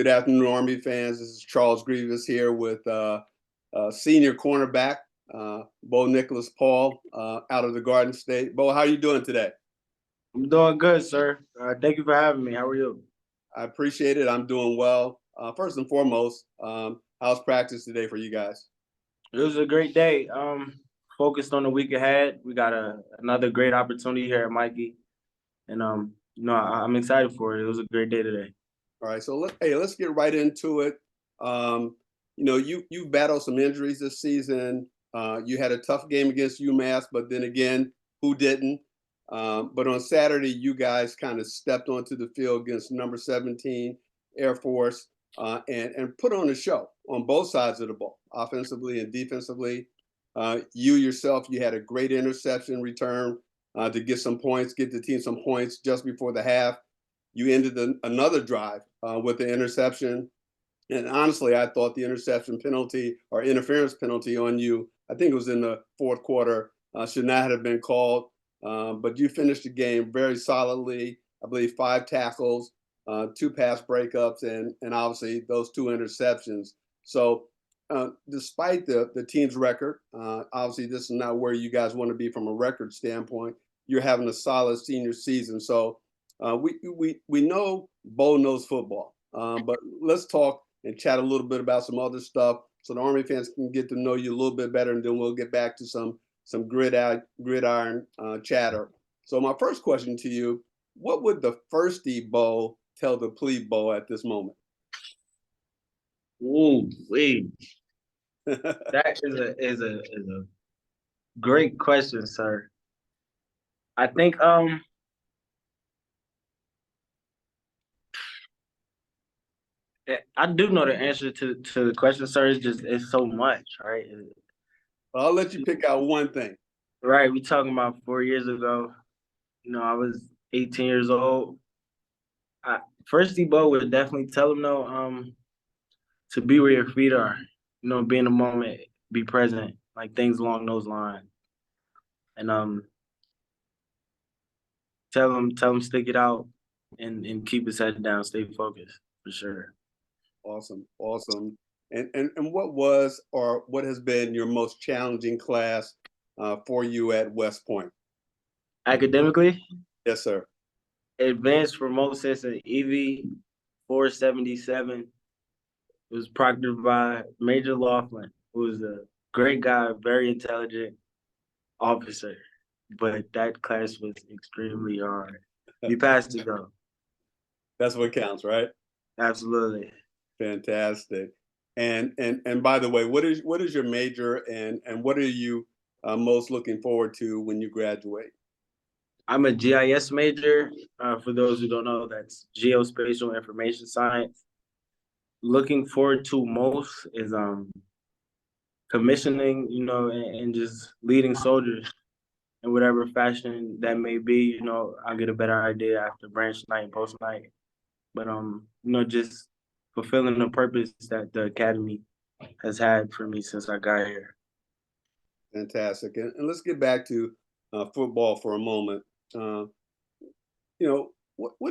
Good afternoon, Army fans. This is Charles Grievous here with senior cornerback Bo Nicolas-Paul out of the Garden State. Bo, how are you doing today? I'm doing good, sir. Thank you for having me. How are you? I appreciate it. I'm doing well. First and foremost, how's practice today for you guys? It was a great day. Focused on the week ahead. We got another great opportunity here at Mikey, and I'm excited for it. It was a great day today. All right, so let's get right into it. You battled some injuries this season. You had a tough game against UMass, but then again, who didn't? But on Saturday, you guys kind of stepped onto the field against number 17 Air Force and put on a show on both sides of the ball, offensively and defensively. You yourself, you had a great interception return to get some points, get the team some points just before the half. You ended another drive with the interception. And honestly, I thought the interception penalty or interference penalty on you, I think it was in the fourth quarter, should not have been called. But you finished the game very solidly. I believe 5 tackles, 2 pass breakups, and obviously those 2 interceptions. So despite the team's record, obviously this is not where you guys want to be from a record standpoint. You're having a solid senior season. So we know Bo knows football, but let's talk and chat a little bit about some other stuff so the Army fans can get to know you a little bit better, and then we'll get back to some gridiron chatter. So my first question to you: what would the firsty Bo tell the plebe Bo at this moment? Ooh, wait. That is a great question, sir. I think I do know the answer to the question, sir. It's so much, right? I'll let you pick out one thing. Right, we talking about 4 years ago. I was 18 years old. First Debo would definitely tell him though, to be where your feet are. Be in the moment, be present, like things along those lines. And tell him stick it out and keep his head down, stay focused for sure. Awesome. And what was or what has been your most challenging class for you at West Point? Academically, Yes, sir. advanced prognosis and EV 477. It was proctored by Major Laughlin, who was a great guy, very intelligent officer. But that class was extremely hard. We passed it though. That's what counts, right? Absolutely. Fantastic. And by the way, what is your major and what are you most looking forward to when you graduate? I'm a GIS major. For those who don't know, that's Geospatial Information Science. Looking forward to most is commissioning, and just leading soldiers in whatever fashion that may be. I'll get a better idea after branch night and post night. But just fulfilling the purpose that the academy has had for me since I got here. Fantastic. And let's get back to football for a moment. What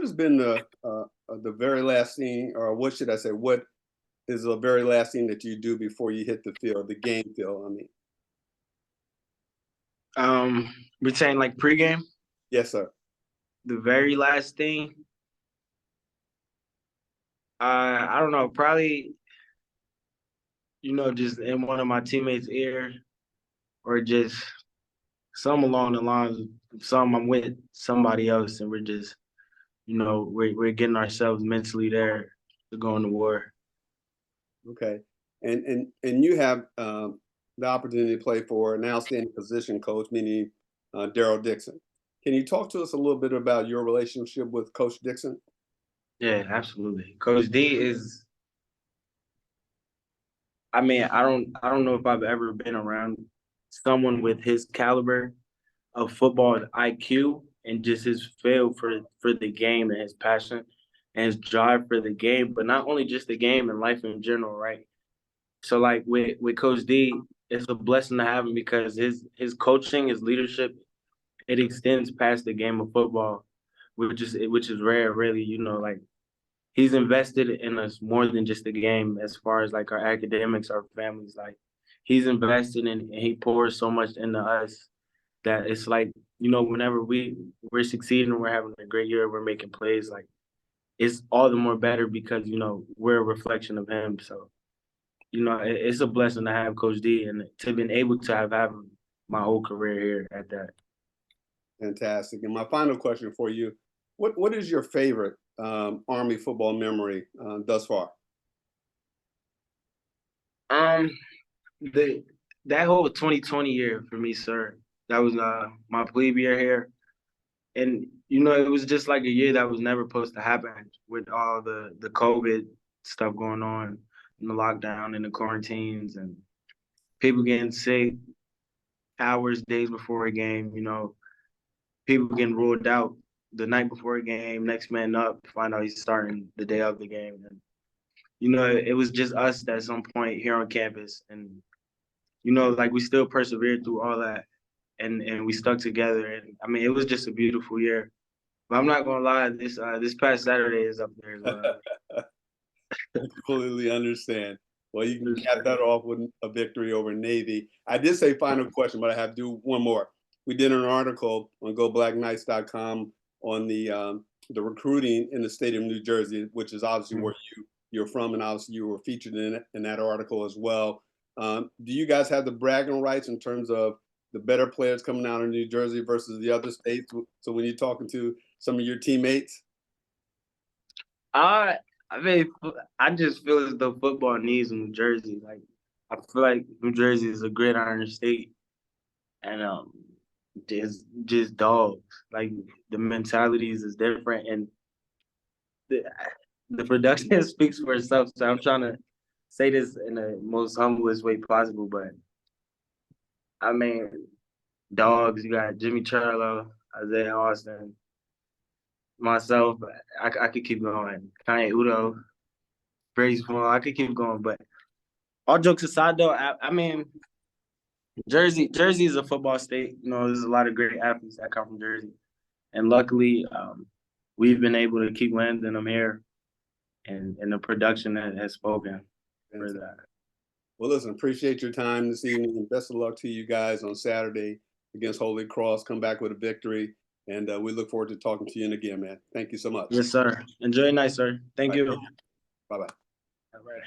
has been the very last thing, or what should I say? What is the very last thing that you do before you hit the field, the game field? I mean. We're saying like pregame. Yes, sir. The very last thing. I don't know. Probably, just in one of my teammates' ear, or just some along the lines of some I'm with somebody else, and we're just, we're getting ourselves mentally there to go into war. Okay, and you have the opportunity to play for an outstanding position coach, meaning Daryl Dixon. Can you talk to us a little bit about your relationship with Coach Dixon? Yeah, absolutely. Coach D is. I mean, I don't know if I've ever been around someone with his caliber of football IQ and just his feel for the game and his passion and his drive for the game, but not only just the game and life in general, right? So like with Coach D, it's a blessing to have him because his coaching, his leadership, it extends past the game of football, which is rare, really. Like he's invested in us more than just the game as far as like our academics, our families. Like he's invested in and he pours so much into us that it's like, whenever we're succeeding, we're having a great year, we're making plays, like it's all the more better because, we're a reflection of him. So, it's a blessing to have Coach D and to been able to have him my whole career here at that. Fantastic. And my final question for you, what is your favorite Army football memory thus far? The that whole 2020 year for me, sir, that was my plebe year here. And it was just like a year that was never supposed to happen with all the COVID stuff going on and the lockdown and the quarantines and people getting sick hours, days before a game, people getting ruled out the night before a game, next man up, find out he's starting the day of the game. And, it was just us at some point here on campus. And, like we still persevered through all that and we stuck together. And I mean, it was just a beautiful year. But I'm not gonna lie, this past Saturday is up there as well. Completely understand. Well, you can cap that off with a victory over Navy. I did say final question, but I have to do one more. We did an article on GoBlackKnights.com on the recruiting in the state of New Jersey, which is obviously where you're from, and obviously you were featured in that article as well. Do you guys have the bragging rights in terms of the better players coming out of New Jersey versus the other states? So when you're talking to some of your teammates, I mean, I just feel as though football needs New Jersey. Like, I feel like New Jersey is a gridiron state, and just dogs. Like the mentalities is different, and the the production speaks for itself. So I'm trying to say this in the most humblest way possible, but I mean, dogs. You got Jimmy Charlo, Isaiah Austin, myself. I could keep going. Kanye Udo, Brady Small. I could keep going, but all jokes aside, though, I mean, Jersey is a football state. There's a lot of great athletes that come from Jersey, and luckily, we've been able to keep landing them here, and the production has spoken for that. Well, listen, appreciate your time this evening, and best of luck to you guys on Saturday against Holy Cross. Come back with a victory, and we look forward to talking to you again, man. Thank you so much. Yes, sir. Enjoy your night, sir. Thank you. Bye-bye. All right.